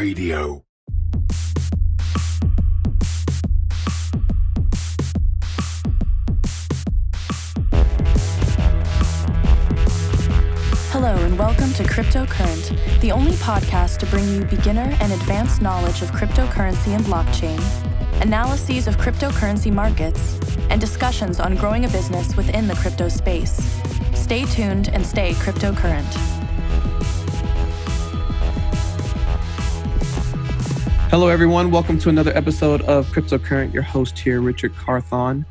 Radio. Hello and welcome to Cryptocurrent, the only podcast to bring you beginner and advanced knowledge of cryptocurrency and blockchain, analyses of cryptocurrency markets, and discussions on growing a business within the crypto space. Stay tuned and stay cryptocurrent. Hello, everyone. Welcome to another episode of Cryptocurrent. Your host here, Richard Carthon.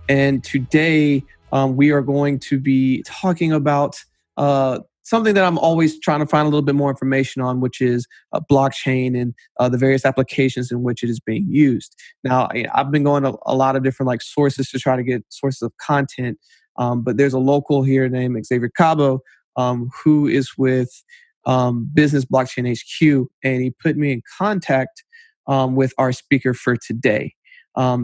And today we are going to be talking about something that I'm always trying to find a little bit more information on, which is blockchain and the various applications in which it is being used. Now, I've been going to a lot of different sources to try to get sources of content, but there's a local here named Xavier Cabo who is with Business Blockchain HQ, and he put me in contact with our speaker for today.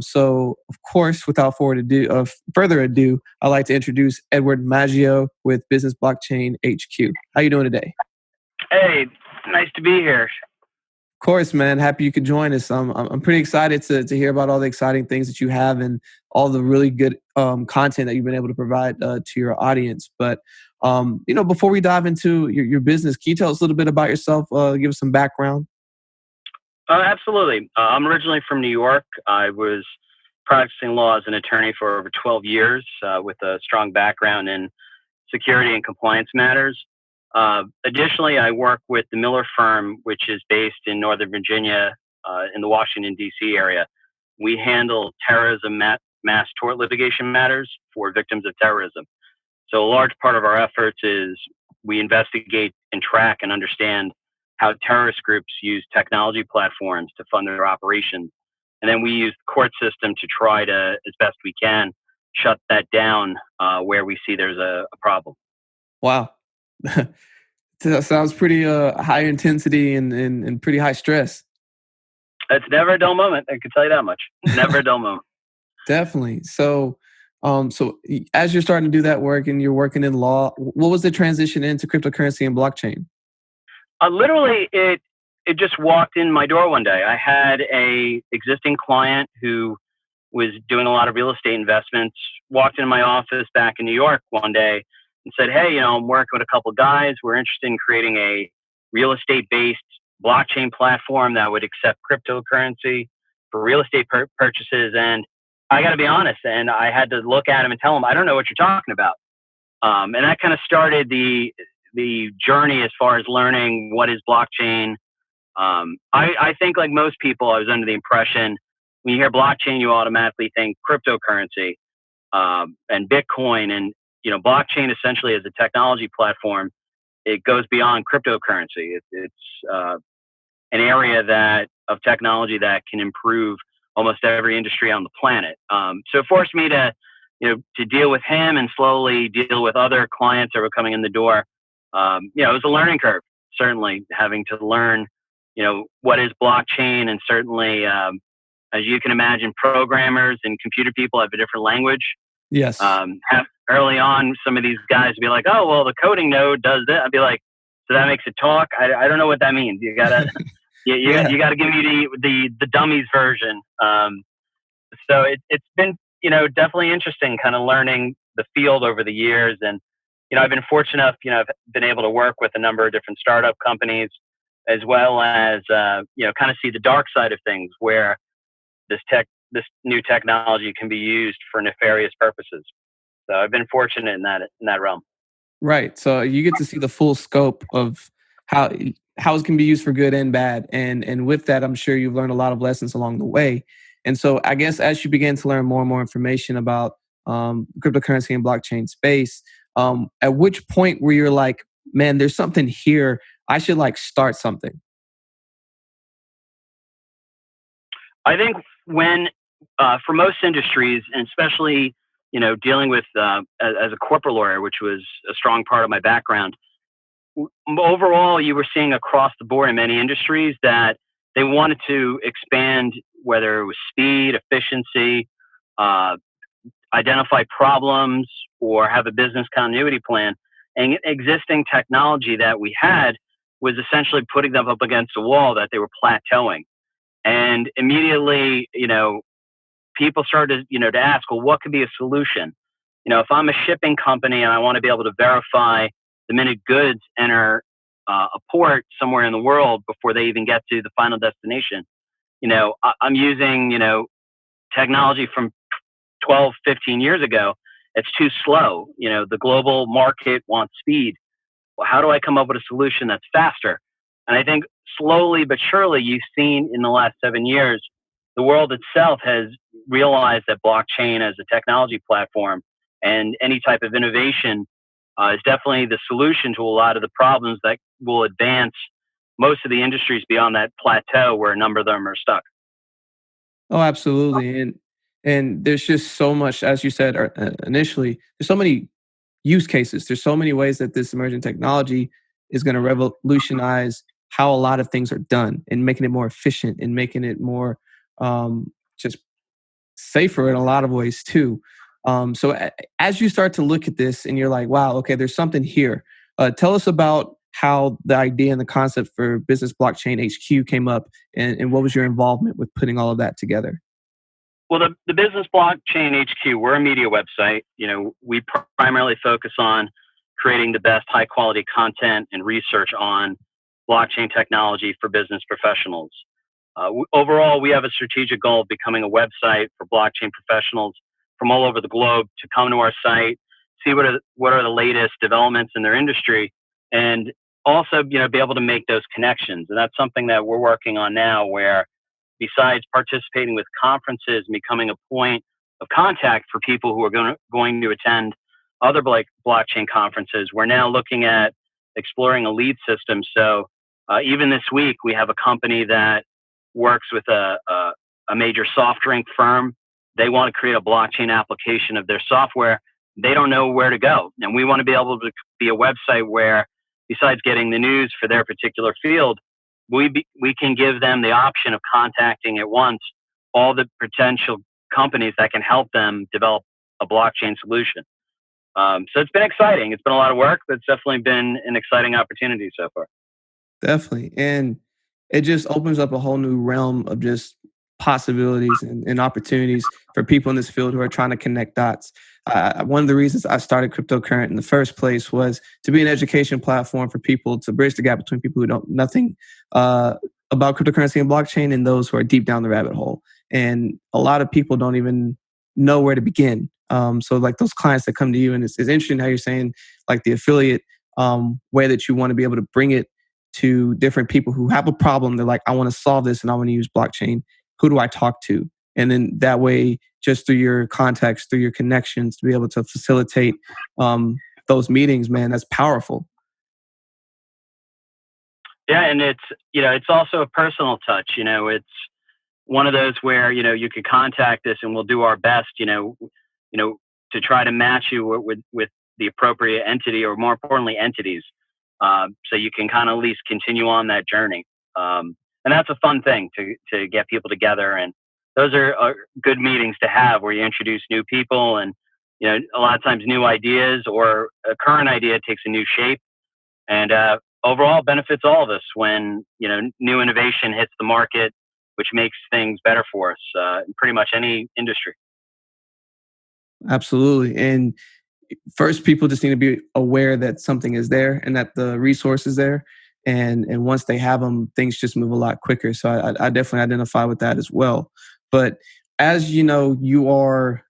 So, of course, without further ado, I'd like to introduce Edward Maggio with Business Blockchain HQ. How you doing today? Hey, nice to be here. Of course, man. Happy you could join us. I'm pretty excited to hear about all the exciting things that you have and all the really good content that you've been able to provide to your audience. But before we dive into your business, can you tell us a little bit about yourself? Give us some background. Absolutely. I'm originally from New York. I was practicing law as an attorney for over 12 years with a strong background in security and compliance matters. Additionally, I work with the Miller firm, which is based in Northern Virginia in the Washington, D.C. area. We handle terrorism, mass tort litigation matters for victims of terrorism. So a large part of our efforts is we investigate and track and understand how terrorist groups use technology platforms to fund their operations. And then we use the court system to try to, as best we can, shut that down where we see there's a problem. Wow. That sounds pretty high intensity and pretty high stress. It's never a dull moment. I can tell you that much. Never a dull moment. Definitely. So as you're starting to do that work and you're working in law, what was the transition into cryptocurrency and blockchain? Literally, it just walked in my door one day. I had a existing client who was doing a lot of real estate investments, walked into my office back in New York one day and said, hey, I'm working with a couple of guys. We're interested in creating a real estate-based blockchain platform that would accept cryptocurrency for real estate purchases. And I got to be honest, and I had to look at him and tell him, I don't know what you're talking about. And that kind of started the journey as far as learning what is blockchain. I think, like most people, I was under the impression when you hear blockchain, you automatically think cryptocurrency and Bitcoin. And blockchain essentially is a technology platform. It goes beyond cryptocurrency. It's an area of technology that can improve almost every industry on the planet. So it forced me to deal with him and slowly deal with other clients that were coming in the door. It was a learning curve, certainly having to learn, what is blockchain. And certainly, as you can imagine, programmers and computer people have a different language. Yes. Early on, some of these guys would be like, oh, well, the coding node does this. I'd be like, so that makes it talk? I don't know what that means. You gotta, you gotta give me the dummies version. So it's been, definitely interesting kind of learning the field over the years. And, I've been fortunate enough, I've been able to work with a number of different startup companies, as well as, kind of see the dark side of things where this new technology can be used for nefarious purposes. So I've been fortunate in that realm. Right. So you get to see the full scope of how it can be used for good and bad. And with that, I'm sure you've learned a lot of lessons along the way. And so I guess as you begin to learn more and more information about cryptocurrency and blockchain space, at which point where you're like, man, there's something here. I should start something. I think when, for most industries, and especially, dealing with, as a corporate lawyer, which was a strong part of my background, overall, you were seeing across the board in many industries that they wanted to expand, whether it was speed, efficiency, identify problems, or have a business continuity plan. And existing technology that we had was essentially putting them up against a wall that they were plateauing. And immediately, people started, to ask, well, what could be a solution? If I'm a shipping company and I want to be able to verify the minute goods enter a port somewhere in the world before they even get to the final destination, I'm using, technology from 12, 15 years ago. It's too slow. The global market wants speed. Well, how do I come up with a solution that's faster? And I think slowly but surely, you've seen in the last 7 years, the world itself has realized that blockchain as a technology platform and any type of innovation is definitely the solution to a lot of the problems that will advance most of the industries beyond that plateau where a number of them are stuck. Oh, absolutely. And there's just so much, as you said initially, there's so many use cases. There's so many ways that this emerging technology is going to revolutionize how a lot of things are done and making it more efficient and making it more just safer in a lot of ways too. As you start to look at this and you're like, wow, okay, there's something here. Tell us about how the idea and the concept for Business Blockchain HQ came up, and what was your involvement with putting all of that together? Well, the Business Blockchain HQ, we're a media website. We primarily focus on creating the best high quality content and research on blockchain technology for business professionals. Overall, we have a strategic goal of becoming a website for blockchain professionals from all over the globe to come to our site, see what are the latest developments in their industry, and also be able to make those connections. And that's something that we're working on now, where besides participating with conferences and becoming a point of contact for people who are going to attend other blockchain conferences, we're now looking at exploring a lead system. So even this week, we have a company that works with a major soft drink firm. They want to create a blockchain application of their software. They don't know where to go. And we want to be able to be a website where, besides getting the news for their particular field, we can give them the option of contacting at once all the potential companies that can help them develop a blockchain solution. So it's been exciting. It's been a lot of work, but it's definitely been an exciting opportunity so far. Definitely. And it just opens up a whole new realm of just possibilities and opportunities for people in this field who are trying to connect dots. One of the reasons I started Cryptocurrent in the first place was to be an education platform for people to bridge the gap between people who don't nothing about cryptocurrency and blockchain and those who are deep down the rabbit hole. And a lot of people don't even know where to begin. So like those clients that come to you, and it's interesting how you're saying like the affiliate way that you want to be able to bring it to different people who have a problem. They're like, I want to solve this and I want to use blockchain. Who do I talk to? And then that way, just through your contacts, through your connections, to be able to facilitate those meetings, man, that's powerful. Yeah, and it's also a personal touch. It's one of those where you could contact us and we'll do our best. To try to match you with the appropriate entity, or more importantly, entities, so you can kind of at least continue on that journey. And that's a fun thing to get people together, and those are good meetings to have where you introduce new people, and a lot of times new ideas or a current idea takes a new shape, and overall benefits all of us when new innovation hits the market, which makes things better for us in pretty much any industry. Absolutely. And first, people just need to be aware that something is there and that the resource is there. And once they have them, things just move a lot quicker. So I definitely identify with that as well. But as you know, you are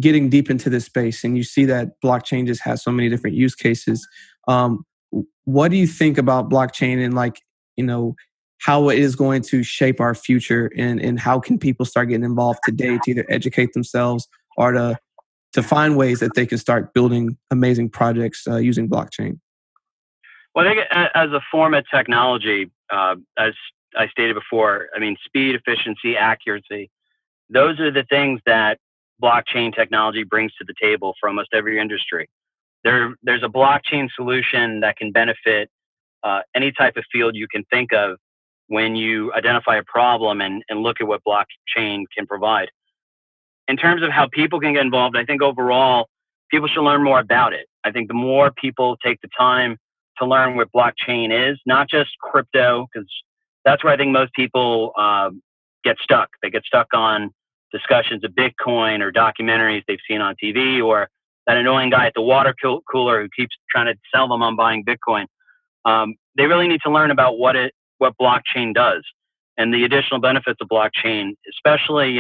getting deep into this space and you see that blockchain just has so many different use cases. Um, what do you think about blockchain and like, how it is going to shape our future, and how can people start getting involved today to either educate themselves or to find ways that they can start building amazing projects using blockchain? Well, I think as a form of technology, as I stated before, I mean, speed, efficiency, accuracy, those are the things that blockchain technology brings to the table for almost every industry. There's a blockchain solution that can benefit any type of field you can think of when you identify a problem and look at what blockchain can provide. In terms of how people can get involved, I think overall people should learn more about it. I think the more people take the time to learn what blockchain is, not just crypto, because that's where I think most people get stuck. They get stuck on discussions of Bitcoin or documentaries they've seen on TV, or that annoying guy at the water cooler who keeps trying to sell them on buying Bitcoin. They really need to learn about what blockchain does and the additional benefits of blockchain, especially,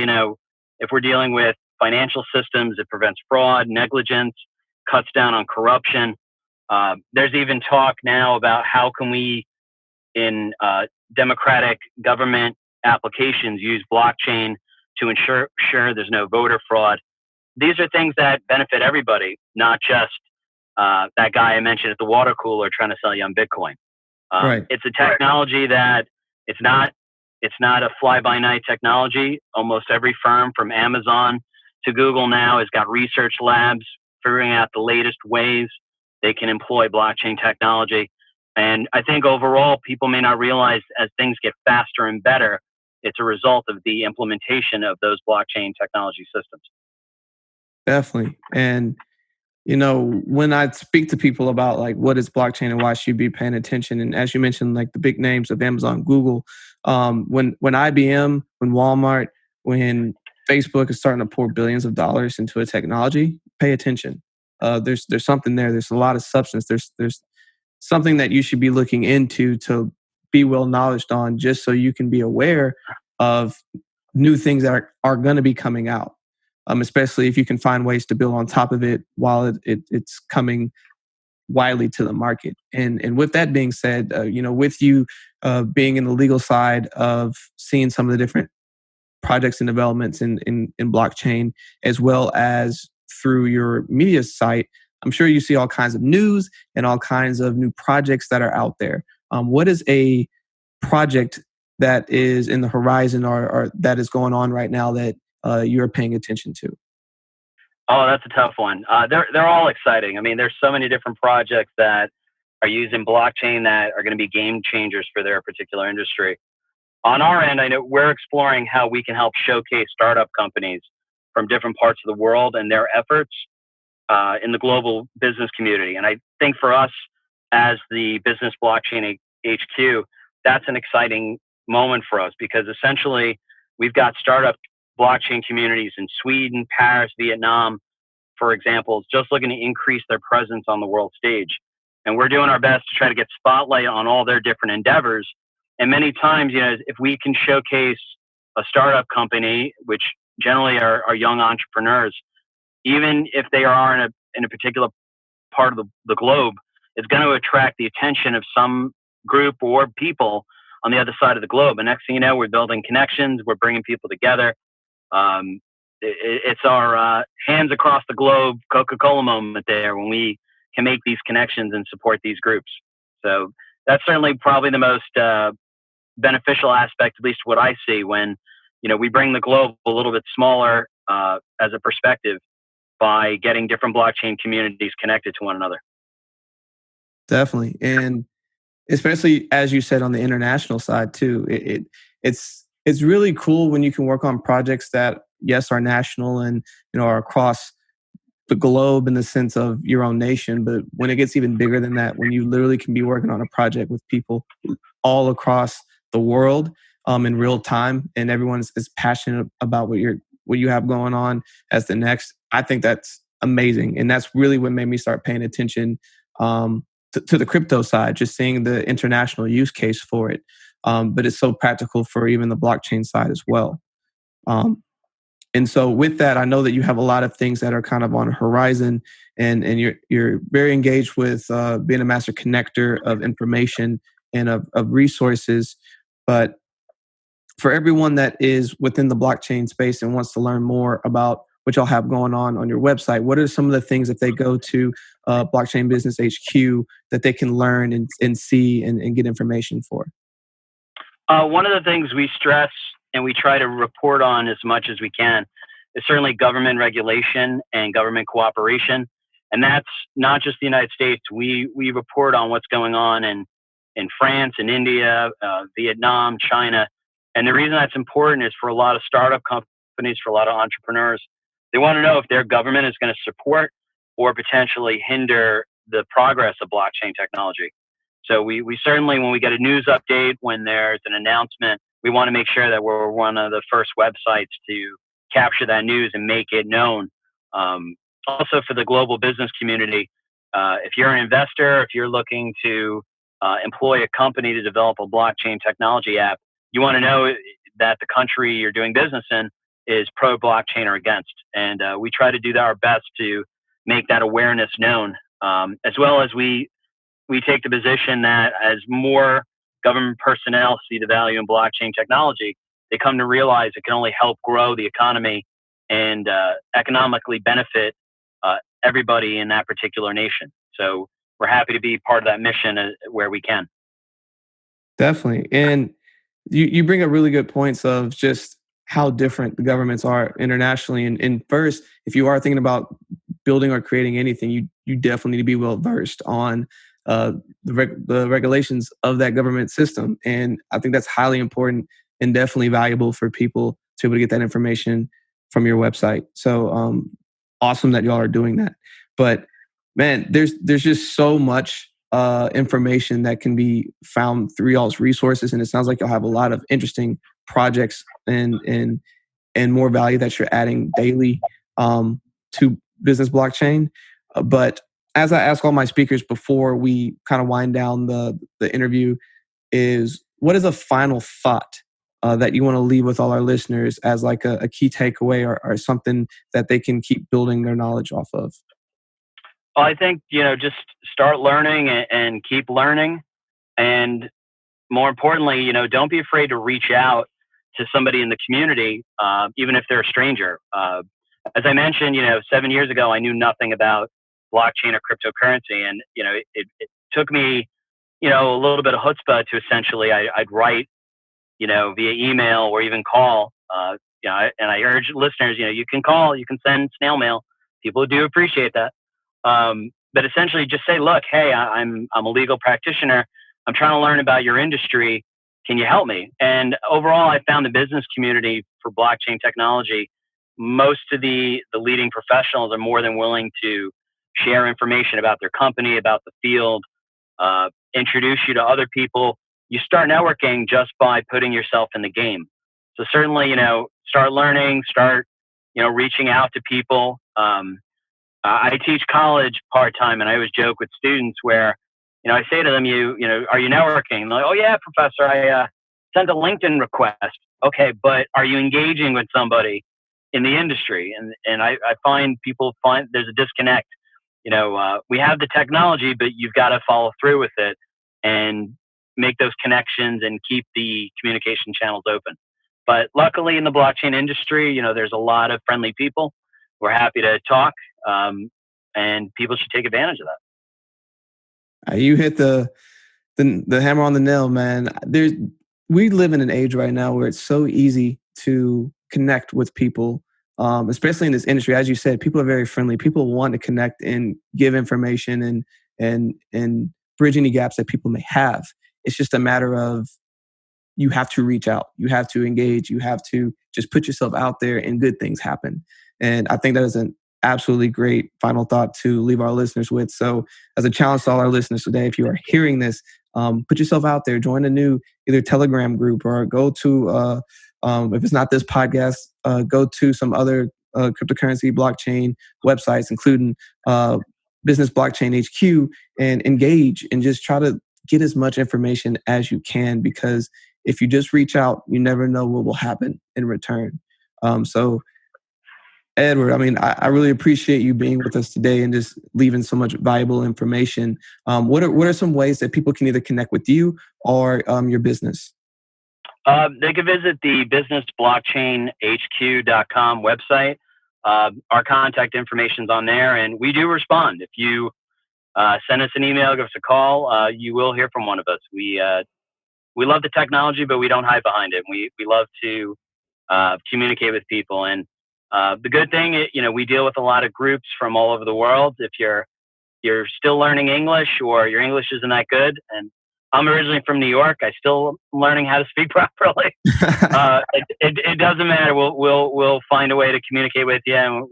if we're dealing with financial systems. It prevents fraud, negligence, cuts down on corruption. There's even talk now about how can we, in democratic government applications, use blockchain to ensure there's no voter fraud. These are things that benefit everybody, not just that guy I mentioned at the water cooler trying to sell you on Bitcoin. Right. It's a technology that it's not a fly-by-night technology. Almost every firm from Amazon to Google now has got research labs figuring out the latest ways they can employ blockchain technology. And I think overall, people may not realize as things get faster and better, it's a result of the implementation of those blockchain technology systems. Definitely. And when I speak to people about like what is blockchain and why should you be paying attention, and as you mentioned, like the big names of Amazon, Google, when IBM, when Walmart, when Facebook is starting to pour billions of dollars into a technology, pay attention. There's something there. There's a lot of substance. There's something that you should be looking into to be well knowledged on, just so you can be aware of new things that are going to be coming out. Especially if you can find ways to build on top of it while it's coming widely to the market. And with that being said, with you being in the legal side of seeing some of the different projects and developments in blockchain, as well as through your media site, I'm sure you see all kinds of news and all kinds of new projects that are out there. What is a project that is in the horizon or that is going on right now that you're paying attention to? Oh, that's a tough one. They're all exciting. I mean, there's so many different projects that are using blockchain that are going to be game changers for their particular industry. On our end, I know we're exploring how we can help showcase startup companies from different parts of the world and their efforts in the global business community. And I think for us, as the Business Blockchain HQ, that's an exciting moment for us, because essentially we've got startup blockchain communities in Sweden, Paris, Vietnam, for example, just looking to increase their presence on the world stage. And we're doing our best to try to get spotlight on all their different endeavors. And many times, if we can showcase a startup company, which generally are young entrepreneurs, even if they are in a particular part of the globe, it's going to attract the attention of some group or people on the other side of the globe. And next thing you know, we're building connections, we're bringing people together. It's our hands across the globe Coca-Cola moment there when we can make these connections and support these groups. So that's certainly probably the most beneficial aspect, at least what I see, when we bring the globe a little bit smaller as a perspective by getting different blockchain communities connected to one another. Definitely. And especially as you said on the international side too, it's really cool when you can work on projects that, yes, are national and are across the globe in the sense of your own nation, but when it gets even bigger than that, when you literally can be working on a project with people all across the world in real time, and everyone is passionate about what you have going on as the next, I think that's amazing. And that's really what made me start paying attention to the crypto side, just seeing the international use case for it. But it's so practical for even the blockchain side as well. And so with that, I know that you have a lot of things that are kind of on a horizon, and you're very engaged with being a master connector of information and of resources. But for everyone that is within the blockchain space and wants to learn more about what y'all have going on your website, what are some of the things if they go to Blockchain Business HQ that they can learn and see and get information for? One of the things we stress and we try to report on as much as we can is certainly government regulation and government cooperation. And that's not just the United States. We report on what's going on in France and India, Vietnam, China. And the reason that's important is for a lot of startup companies, for a lot of entrepreneurs, they want to know if their government is going to support or potentially hinder the progress of blockchain technology. So we certainly, when we get a news update, when there's an announcement, we want to make sure that we're one of the first websites to capture that news and make it known. Also, for the global business community, if you're an investor, if you're looking to employ a company to develop a blockchain technology app, you want to know that the country you're doing business in is pro blockchain or against. And we try to do our best to make that awareness known, as well as we take the position that as more government personnel see the value in blockchain technology, they come to realize it can only help grow the economy and economically benefit everybody in that particular nation. So we're happy to be part of that mission where we can. Definitely. And you bring up really good points of just how different the governments are internationally. And first, if you are thinking about building or creating anything, you definitely need to be well versed on the regulations of that government system. And I think that's highly important and definitely valuable for people to be able to get that information from your website. So awesome that y'all are doing that. But man, there's just so much information that can be found through y'all's resources, and it sounds like y'all have a lot of interesting projects and more value that you're adding daily to business blockchain. But as I ask all my speakers before we kind of wind down the interview, is what is a final thought that you want to leave with all our listeners as like a key takeaway or something that they can keep building their knowledge off of? Well, I think, just start learning and keep learning. And more importantly, don't be afraid to reach out to somebody in the community, even if they're a stranger. As I mentioned, 7 years ago, I knew nothing about blockchain or cryptocurrency. And, it took me, a little bit of chutzpah to essentially, I'd write, via email or even call, and I urge listeners, you can call, you can send snail mail. People do appreciate that. But essentially just say, look, hey, I'm a legal practitioner. I'm trying to learn about your industry. Can you help me? And overall, I found the business community for blockchain technology, most of the leading professionals are more than willing to share information about their company, about the field, introduce you to other people. You start networking just by putting yourself in the game. So certainly, start learning, start, reaching out to people. I teach college part-time, and I always joke with students where, I say to them, are you networking? And they're like, oh yeah, professor, I sent a LinkedIn request. Okay, but are you engaging with somebody in the industry? And I find people find there's a disconnect. We have the technology, but you've got to follow through with it and make those connections and keep the communication channels open. But luckily in the blockchain industry, there's a lot of friendly people. We're happy to talk, and people should take advantage of that. You hit the hammer on the nail, man. We live in an age right now where it's so easy to connect with people, especially in this industry. As you said, people are very friendly. People want to connect and give information and bridge any gaps that people may have. It's just a matter of you have to reach out, you have to engage, you have to just put yourself out there, and good things happen. And I think that is an absolutely great final thought to leave our listeners with. So as a challenge to all our listeners today, if you are hearing this, put yourself out there, join a new either Telegram group or go to, if it's not this podcast, go to some other cryptocurrency blockchain websites, including Business Blockchain HQ, and engage and just try to get as much information as you can, because if you just reach out, you never know what will happen in return. So Edward, I really appreciate you being with us today and just leaving so much valuable information. What are some ways that people can either connect with you or your business? They can visit the businessblockchainhq.com website. Our contact information is on there, and we do respond. If you send us an email, give us a call, you will hear from one of us. We love the technology, but we don't hide behind it. We love to communicate with people. And the good thing, we deal with a lot of groups from all over the world. If you're still learning English or your English isn't that good, and I'm originally from New York, I still am learning how to speak properly. It doesn't matter. We'll find a way to communicate with you, and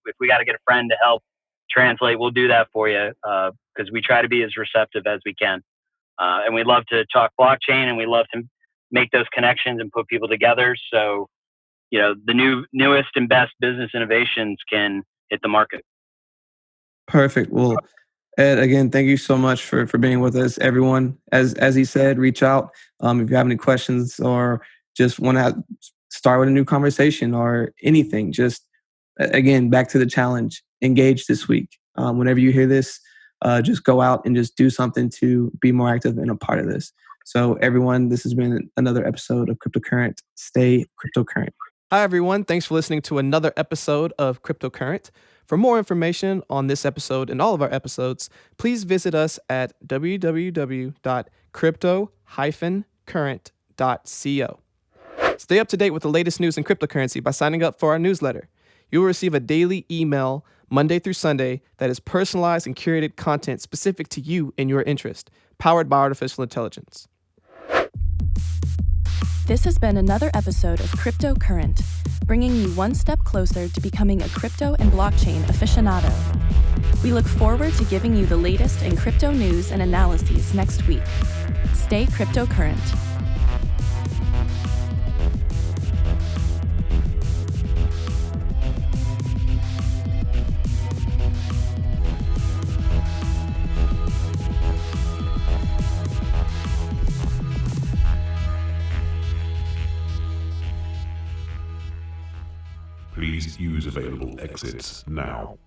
if we got to get a friend to help translate, we'll do that for you, because we try to be as receptive as we can. And we love to talk blockchain, and we love to make those connections and put people together. So, the newest and best business innovations can hit the market. Perfect. Well, Ed, again, thank you so much for being with us. Everyone, as he said, reach out if you have any questions or just want to start with a new conversation or anything. Just again, back to the challenge. Engage this week. Whenever you hear this, just go out and just do something to be more active and a part of this. So, everyone, this has been another episode of Cryptocurrent. Stay cryptocurrent. Hi, everyone. Thanks for listening to another episode of Cryptocurrent. For more information on this episode and all of our episodes, please visit us at www.crypto-current.co. Stay up to date with the latest news in cryptocurrency by signing up for our newsletter. You will receive a daily email Monday through Sunday that is personalized and curated content specific to you and your interest, powered by artificial intelligence. This has been another episode of Cryptocurrent, bringing you one step closer to becoming a crypto and blockchain aficionado. We look forward to giving you the latest in crypto news and analyses next week. Stay cryptocurrent. Please use available exits now.